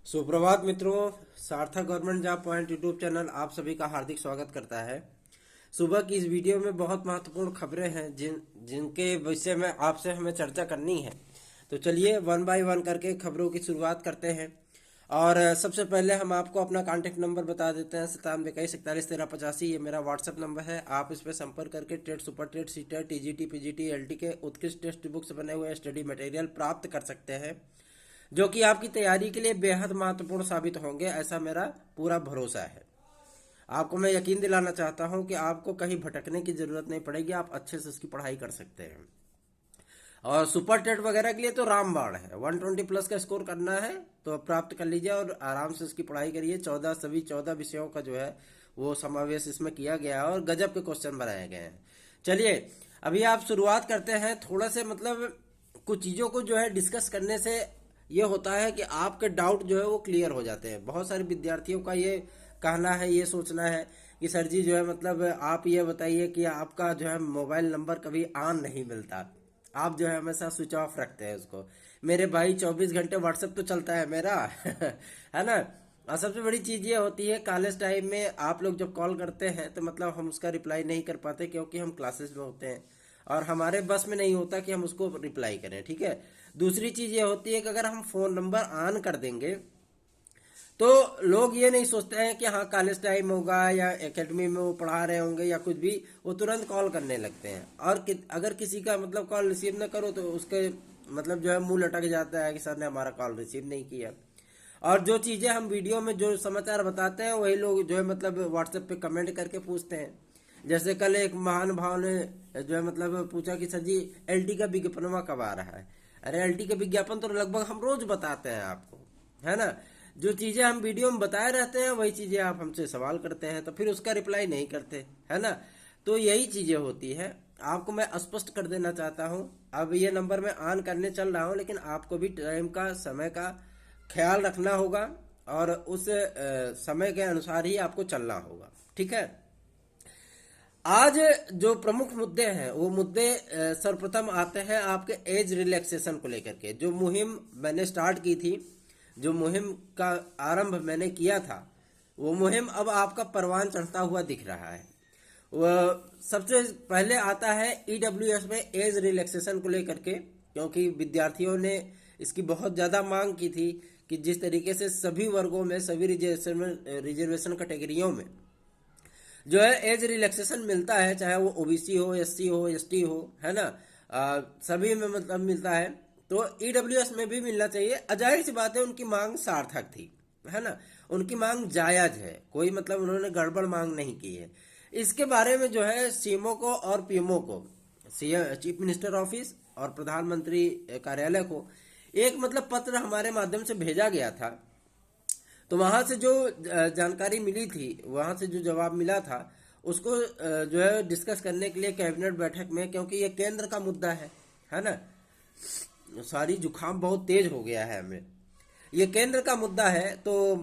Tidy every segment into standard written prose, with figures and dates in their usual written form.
सुप्रभात मित्रों। सार्थक government job point YouTube channel आप सभी का हार्दिक स्वागत करता है। सुबह की इस वीडियो में बहुत महत्वपूर्ण खबरें हैं जिनके विषय में आपसे हमें चर्चा करनी है। तो चलिए वन बाय वन करके खबरों की शुरुआत करते हैं। और सबसे पहले हम आपको अपना कॉन्टैक्ट नंबर बता देते हैं। 9721411385 ये मेरा व्हाट्सएप नंबर है। आप इस पर संपर्क करके TET, super TET, C TET, TGT, PGT, LT के उत्कृष्ट टेक्स्ट बुक से बने हुए स्टडी मटेरियल प्राप्त कर सकते हैं, जो कि आपकी तैयारी के लिए बेहद महत्वपूर्ण साबित होंगे, ऐसा मेरा पूरा भरोसा है। आपको मैं यकीन दिलाना चाहता हूं कि आपको कहीं भटकने की जरूरत नहीं पड़ेगी, आप अच्छे से इसकी पढ़ाई कर सकते हैं। और सुपर टेट वगैरह के लिए तो रामबाण है। 120 प्लस का स्कोर करना है तो प्राप्त कर लीजिए और आराम से इसकी पढ़ाई करिए। 14 विषयों का जो है वो समावेश इसमें किया गया है और गजब के क्वेश्चन बनाए गए हैं। चलिए अभी आप शुरुआत करते हैं। थोड़ा से कुछ चीज़ों को जो है डिस्कस करने से ये होता है कि आपके डाउट जो है वो क्लियर हो जाते हैं। बहुत सारे विद्यार्थियों का ये कहना है, ये सोचना है कि सर जी जो है आप ये बताइए कि आपका जो है मोबाइल नंबर कभी ऑन नहीं मिलता, आप जो है हमेशा स्विच ऑफ रखते हैं उसको। मेरे भाई 24 घंटे व्हाट्सएप तो चलता है मेरा है ना। और सबसे बड़ी चीज़ ये होती है, कॉलेज टाइम में आप लोग जब कॉल करते हैं तो हम उसका रिप्लाई नहीं कर पाते क्योंकि हम क्लासेस में होते हैं और हमारे बस में नहीं होता कि हम उसको रिप्लाई करें। ठीक है। दूसरी चीज़ ये होती है कि अगर हम फ़ोन नंबर ऑन कर देंगे तो लोग ये नहीं सोचते हैं कि हाँ कॉलेज टाइम होगा या एकेडमी में वो पढ़ा रहे होंगे या कुछ भी, वो तुरंत कॉल करने लगते हैं। और अगर किसी का कॉल रिसीव ना करो तो उसके जो है मुंह लटक जाता है कि सर ने हमारा कॉल रिसीव नहीं किया। और जो चीज़ें हम वीडियो में जो समाचार बताते हैं वही लोग जो है व्हाट्सएप पे कमेंट करके पूछते हैं। जैसे कल एक महान भाव ने जो है पूछा कि सर जी एलटी का विज्ञापन कब आ रहा है। अरे एलटी का विज्ञापन तो लगभग हम रोज बताते हैं आपको, है ना। जो चीजें हम वीडियो में बताए रहते हैं वही चीजें आप हमसे सवाल करते हैं तो फिर उसका रिप्लाई नहीं करते, है ना। तो यही चीजें होती है। आपको मैं स्पष्ट कर देना चाहता हूँ। अब ये नंबर मैं ऑन करने चल रहा हूँ, लेकिन आपको भी टाइम का, समय का ख्याल रखना होगा और उस समय के अनुसार ही आपको चलना होगा। ठीक है। आज जो प्रमुख मुद्दे हैं वो मुद्दे सर्वप्रथम आते हैं आपके एज रिलैक्सेशन को लेकर के। जो मुहिम मैंने स्टार्ट की थी, जो मुहिम का आरंभ मैंने किया था, वो मुहिम अब आपका परवान चढ़ता हुआ दिख रहा है। वह सबसे पहले आता है ईडब्ल्यूएस में एज रिलैक्सेशन को लेकर के, क्योंकि विद्यार्थियों ने इसकी बहुत ज़्यादा मांग की थी कि जिस तरीके से सभी वर्गों में, सभी रिजर्वेशन कैटेगरियों में जो है एज रिलैक्सेशन मिलता है, चाहे वो ओबीसी हो, एससी हो, एसटी हो, है ना। सभी में मिलता है, तो ईडब्ल्यूएस में भी मिलना चाहिए। जाहिर सी बात है उनकी मांग सार्थक थी, है ना। उनकी मांग जायज है, कोई उन्होंने गड़बड़ मांग नहीं की है। इसके बारे में जो है सीएमओ को और पीएमओ को, चीफ मिनिस्टर ऑफिस और प्रधानमंत्री कार्यालय को एक पत्र हमारे माध्यम से भेजा गया था। तो वहां से जो जानकारी मिली थी, वहां से जो जवाब मिला था, उसको जो है डिस्कस करने के लिए कैबिनेट बैठक में, क्योंकि ये केंद्र का मुद्दा है ना। सारी जुकाम बहुत तेज हो गया है हमें। ये केंद्र का मुद्दा है तो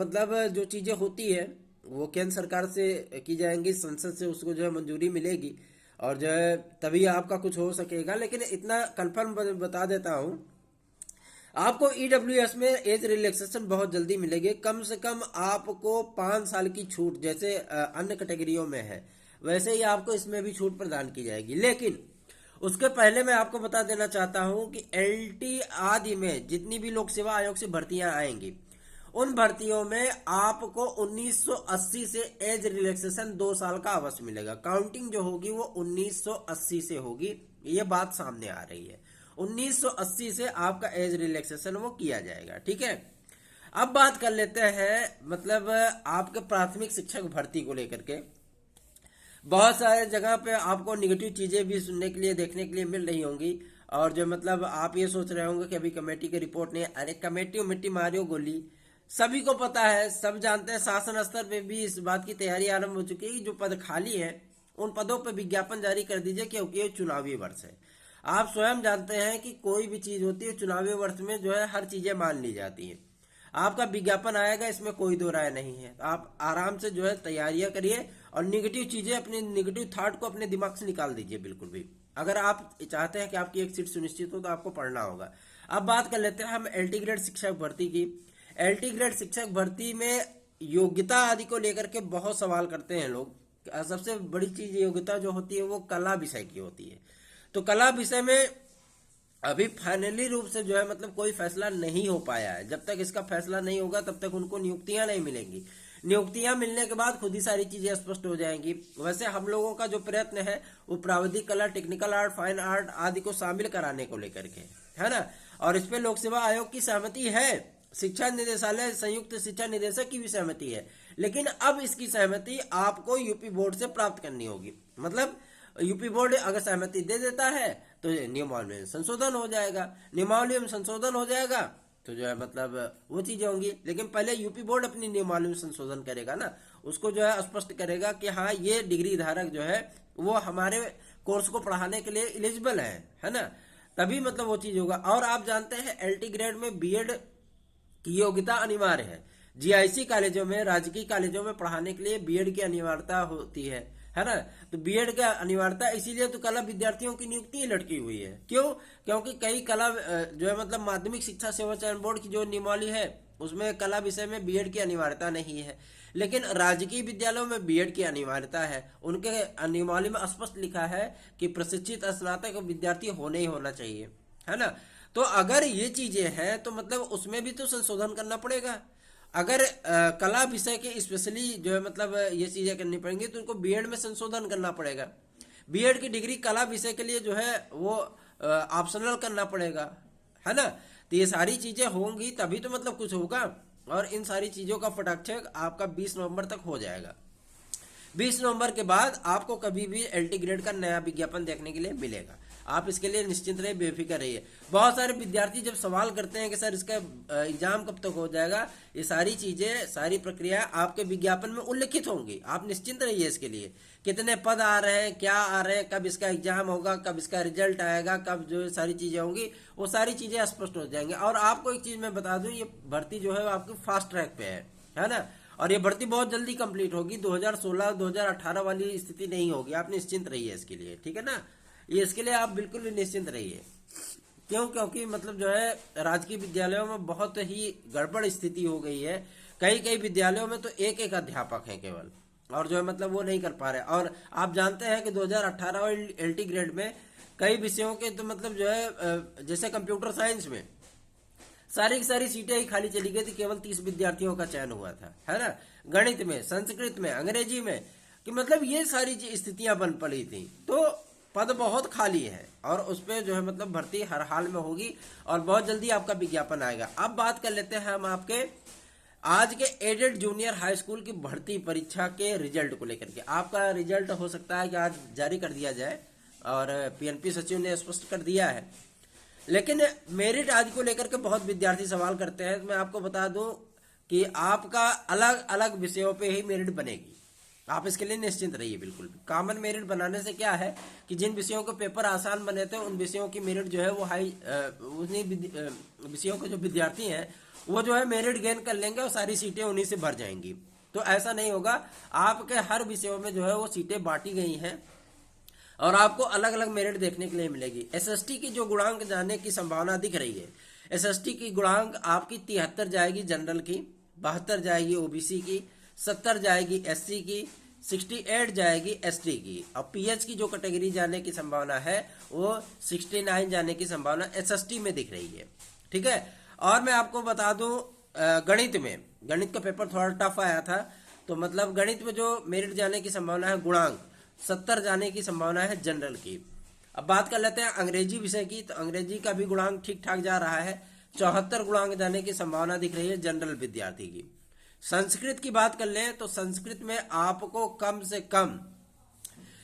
जो चीजें होती है वो केंद्र सरकार से की जाएंगी, संसद से उसको जो है मंजूरी मिलेगी और जो है तभी आपका कुछ हो सकेगा। लेकिन इतना कंफर्म बता देता हूं, आपको ईडब्ल्यूएस में एज रिलैक्सेशन बहुत जल्दी मिलेगी। कम से कम आपको 5 साल की छूट, जैसे अन्य कैटेगरियों में है वैसे ही आपको इसमें भी छूट प्रदान की जाएगी। लेकिन उसके पहले मैं आपको बता देना चाहता हूं कि एलटी आदि में जितनी भी लोक सेवा आयोग से भर्तियां आएंगी, उन भर्तियों में आपको 1980 से एज रिलैक्सेशन 2 साल का अवश्य मिलेगा। काउंटिंग जो होगी वो 1980 से होगी, ये बात सामने आ रही है। 1980 से आपका एज रिलैक्सेशन वो किया जाएगा। ठीक है। अब बात कर लेते हैं आपके प्राथमिक शिक्षक भर्ती को लेकर के। बहुत सारे जगह पे आपको निगेटिव चीजें भी सुनने के लिए, देखने के लिए मिल रही होंगी। और जो आप ये सोच रहे होंगे कि अभी कमेटी की रिपोर्ट नहीं है। अरे कमेटी मिट्टी मारियो गोली, सभी को पता है, सब जानते हैं। शासन स्तर पे भी इस बात की तैयारी आरंभ हो चुकी है कि जो पद खाली है उन पदों पर विज्ञापन जारी कर दीजिए, क्योंकि ये चुनावी वर्ष है। आप स्वयं जानते हैं कि कोई भी चीज होती है चुनावी वर्ष में जो है हर चीजें मान ली जाती हैं। आपका विज्ञापन आएगा, इसमें कोई दो राय नहीं है। आप आराम से जो है तैयारियां करिए और निगेटिव चीजें, अपने निगेटिव थॉट को अपने दिमाग से निकाल दीजिए बिल्कुल भी। अगर आप चाहते हैं कि आपकी एक सीट सुनिश्चित हो तो आपको पढ़ना होगा। अब बात कर लेते हैं हम एलटी ग्रेड शिक्षक भर्ती की। एलटी ग्रेड शिक्षक भर्ती में योग्यता आदि को लेकर के बहुत सवाल करते हैं लोग। सबसे बड़ी चीज योग्यता जो होती है वो कला विषय की होती है। तो कला विषय में अभी फाइनली रूप से जो है मतलब कोई फैसला नहीं हो पाया है। जब तक इसका फैसला नहीं होगा तब तक उनको नियुक्तियां नहीं मिलेंगी। नियुक्तियां मिलने के बाद खुद ही सारी चीजें स्पष्ट हो जाएंगी। वैसे हम लोगों का जो प्रयत्न है वो प्राविधिक कला, टेक्निकल आर्ट, फाइन आर्ट आदि को शामिल कराने को लेकर के है ना। और इस पे लोक सेवा आयोग की सहमति है, शिक्षा निदेशालय, संयुक्त शिक्षा निदेशक की भी सहमति है। लेकिन अब इसकी सहमति आपको यूपी बोर्ड से प्राप्त करनी होगी। मतलब यूपी बोर्ड अगर सहमति दे देता है तो नियमावली में संशोधन हो जाएगा, नियमावली में संशोधन हो जाएगा तो जो है मतलब वो चीजें होंगी। लेकिन पहले यूपी बोर्ड अपनी नियमावली में संशोधन करेगा ना, उसको जो है स्पष्ट करेगा कि हाँ ये डिग्री धारक जो है वो हमारे कोर्स को पढ़ाने के लिए एलिजिबल है ना, तभी मतलब वो चीज होगा। और आप जानते हैं एलटी ग्रेड में बीएड की योग्यता अनिवार्य है। जीआईसी कॉलेजों में, राजकीय कॉलेजों में पढ़ाने के लिए बीएड की अनिवार्यता होती है ना। तो बीएड का अनिवार्यता इसीलिए तो कला विद्यार्थियों की नियुक्ति लटकी हुई है। क्यों? क्योंकि कई कला जो है मतलब माध्यमिक शिक्षा सेवा चयन बोर्ड की जो नियमावली है उसमें कला विषय में बीएड की अनिवार्यता नहीं है, लेकिन राजकीय विद्यालयों में बीएड की अनिवार्यता है। उनके नियमावली में स्पष्ट लिखा है कि प्रशिक्षित स्नातक विद्यार्थी होने ही होना चाहिए, है ना। तो अगर ये चीजें हैं तो मतलब उसमें भी तो संशोधन करना पड़ेगा। अगर कला विषय के स्पेशली जो है मतलब ये चीजें करनी पड़ेंगी तो उनको बीएड में संशोधन करना पड़ेगा। बीएड की डिग्री कला विषय के लिए जो है वो ऑप्शनल करना पड़ेगा, है ना। तो ये सारी चीजें होंगी तभी तो मतलब कुछ होगा। और इन सारी चीजों का फटाक्षक आपका 20 नवंबर तक हो जाएगा। 20 नवंबर के बाद आपको कभी भी एलटी ग्रेड का नया विज्ञापन देखने के लिए मिलेगा। आप इसके लिए निश्चिंत रहिए, बेफिक्र रहिए। बहुत सारे विद्यार्थी जब सवाल करते हैं कि सर इसका एग्जाम कब तक हो जाएगा, ये सारी चीजें, सारी प्रक्रिया आपके विज्ञापन में उल्लिखित होंगी। आप निश्चिंत रहिए इसके लिए। कितने पद आ रहे हैं, क्या आ रहे हैं, कब इसका एग्जाम होगा, कब इसका रिजल्ट आएगा, कब जो सारी चीजें होंगी वो सारी चीजें स्पष्ट हो जाएंगी। और आपको एक चीज मैं बता दूं, ये भर्ती जो है आपकी फास्ट ट्रैक पे है ना। और ये भर्ती बहुत जल्दी कंप्लीट होगी, 2016-2018 वाली स्थिति नहीं होगी। आप निश्चिंत रहिए इसके लिए, ठीक है ना। ये इसके लिए आप बिल्कुल भी निश्चिंत रहिए। क्यों? क्योंकि मतलब जो है राजकीय विद्यालयों में बहुत ही गड़बड़ स्थिति हो गई है। कई विद्यालयों में तो एक एक अध्यापक हैं केवल, और जो है मतलब वो नहीं कर पा रहे। और आप जानते हैं कि 2018 एलटी ग्रेड में कई विषयों के तो मतलब जो है जैसे कंप्यूटर साइंस में सारी की सारी सीटें ही खाली चली गई थी, केवल 30 विद्यार्थियों का चयन हुआ था, है ना। गणित में, संस्कृत में, अंग्रेजी में, कि मतलब ये सारी स्थितियां बन पड़ी थी। तो पद बहुत खाली है और उस पर जो है मतलब भर्ती हर हाल में होगी और बहुत जल्दी आपका विज्ञापन आएगा। अब बात कर लेते हैं हम आपके आज के एडेड जूनियर हाई स्कूल की भर्ती परीक्षा के रिजल्ट को लेकर के। आपका रिजल्ट हो सकता है कि आज जारी कर दिया जाए और पीएनपी सचिव ने स्पष्ट कर दिया है। लेकिन मेरिट आदि को लेकर के बहुत विद्यार्थी सवाल करते हैं। मैं आपको बता दूं कि आपका अलग अलग विषयों पे ही मेरिट बनेगी। आप इसके लिए निश्चिंत रहिए बिल्कुल भी। कॉमन मेरिट बनाने से क्या है कि जिन विषयों के पेपर आसान बने थे उन विषयों की मेरिट जो है वो हाई, उन्हीं विषयों के जो विद्यार्थी हैं वो जो है मेरिट गेन कर लेंगे और सारी सीटें उन्हीं से भर जाएंगी। तो ऐसा नहीं होगा, आपके हर विषयों में जो है वो सीटें बांटी गई हैं और आपको अलग अलग मेरिट देखने के लिए मिलेगी। एसएसटी की जो गुणांक जाने की संभावना दिख रही है, एसएसटी की गुणांक आपकी 73 जाएगी जनरल की, 72 जाएगी ओबीसी की, 70 जाएगी एससी की, 68 जाएगी एसटी की, और पीएच की जो कैटेगरी जाने की संभावना है वो 69 जाने की संभावना एसएसटी में दिख रही है, ठीक है। और मैं आपको बता दूं गणित का पेपर थोड़ा टफ आया था, तो मतलब गणित में जो मेरिट जाने की संभावना है गुणांक 70 जाने की संभावना है जनरल की। अब बात कर लेते हैं अंग्रेजी विषय की, तो अंग्रेजी का भी गुणांक ठीक ठाक जा रहा है, 74 गुणांक जाने की संभावना दिख रही है जनरल विद्यार्थी की। संस्कृत की बात कर लें तो संस्कृत में आपको कम से कम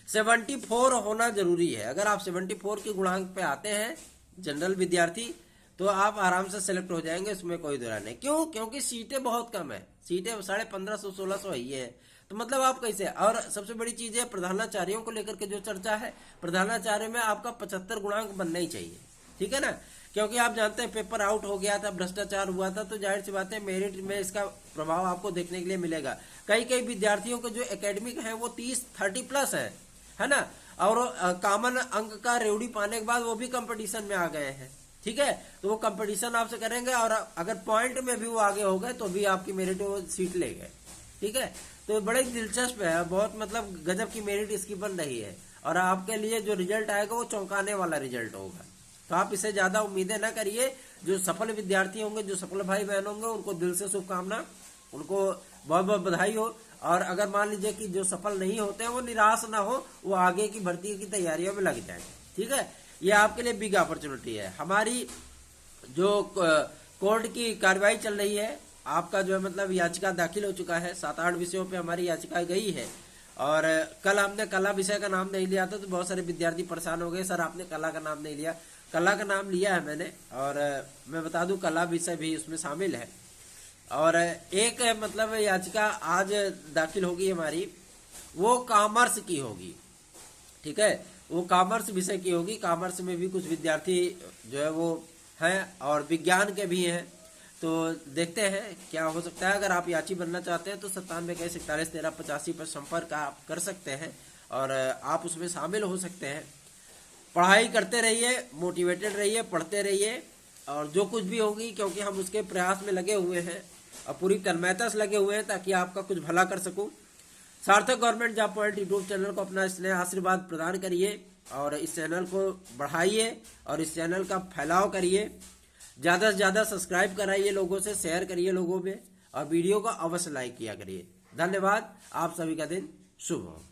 74 होना जरूरी है। अगर आप 74 के गुणांक पे आते हैं जनरल विद्यार्थी तो आप आराम से सिलेक्ट हो जाएंगे, इसमें कोई दुरा नहीं। क्यों? क्योंकि सीटें बहुत कम है, सीटें 1550-1600 ही है। तो मतलब आप कैसे, और सबसे बड़ी चीज है प्रधानाचार्यों को लेकर के जो चर्चा है, प्रधानाचार्य में आपका 75 गुणांक बनना ही चाहिए, ठीक है ना। क्योंकि आप जानते हैं पेपर आउट हो गया था, भ्रष्टाचार हुआ था, तो जाहिर सी बात है मेरिट में इसका प्रभाव आपको देखने के लिए मिलेगा। कई विद्यार्थियों के जो एकेडमिक है वो 30-30 प्लस है ना। और कॉमन अंक का रेवड़ी पाने के बाद वो भी कंपटीशन में आ गए हैं, ठीक है। तो वो कंपटीशन आपसे करेंगे और अगर पॉइंट में भी वो आगे हो गए तो भी आपकी मेरिट वो सीट ले गए, ठीक है। तो बड़े दिलचस्प है, बहुत मतलब गजब की मेरिट इसकी बन रही है और आपके लिए जो रिजल्ट आएगा वो चौंकाने वाला रिजल्ट होगा। तो आप इससे ज्यादा उम्मीदें ना करिए। जो सफल विद्यार्थी होंगे, जो सफल भाई बहन होंगे, उनको दिल से शुभकामना, उनको बहुत बहुत बधाई हो। और अगर मान लीजिए कि जो सफल नहीं होते हैं वो निराश ना हो, वो आगे की भर्ती की तैयारियों में लग जाए, ठीक है। ये आपके लिए बिग अपॉर्चुनिटी है। हमारी जो कोर्ट की कार्रवाई चल रही है, आपका जो है मतलब याचिका दाखिल हो चुका है, 7-8 विषयों पे हमारी याचिका गई है। और कल हमने कला विषय का नाम नहीं लिया था तो बहुत सारे विद्यार्थी परेशान हो गए, सर आपने कला का नाम नहीं लिया। कला का नाम लिया है मैंने, और मैं बता दूं कला विषय भी उसमें शामिल है। और एक मतलब याचिका आज दाखिल होगी हमारी, वो कॉमर्स की होगी, ठीक है। वो कॉमर्स विषय की होगी। कॉमर्स में भी कुछ विद्यार्थी जो है वो हैं और विज्ञान के भी हैं। तो देखते हैं क्या हो सकता है। अगर आप याची बनना चाहते हैं तो 9721411385 पर संपर्क आप कर सकते हैं और आप उसमें शामिल हो सकते हैं। पढ़ाई करते रहिए, मोटिवेटेड रहिए, पढ़ते रहिए और जो कुछ भी होगी, क्योंकि हम उसके प्रयास में लगे हुए हैं और पूरी तन्मयता से लगे हुए हैं ताकि आपका कुछ भला कर सकूं। सार्थक government job point YouTube channel को अपना स्नेह आशीर्वाद प्रदान करिए और इस चैनल को बढ़ाइए और इस चैनल का फैलाव करिए। ज्यादा से ज्यादा सब्सक्राइब कराइए लोगों से, शेयर करिए लोगों में और वीडियो को अवश्य लाइक किया करिए। धन्यवाद। आप सभी का दिन शुभ हो।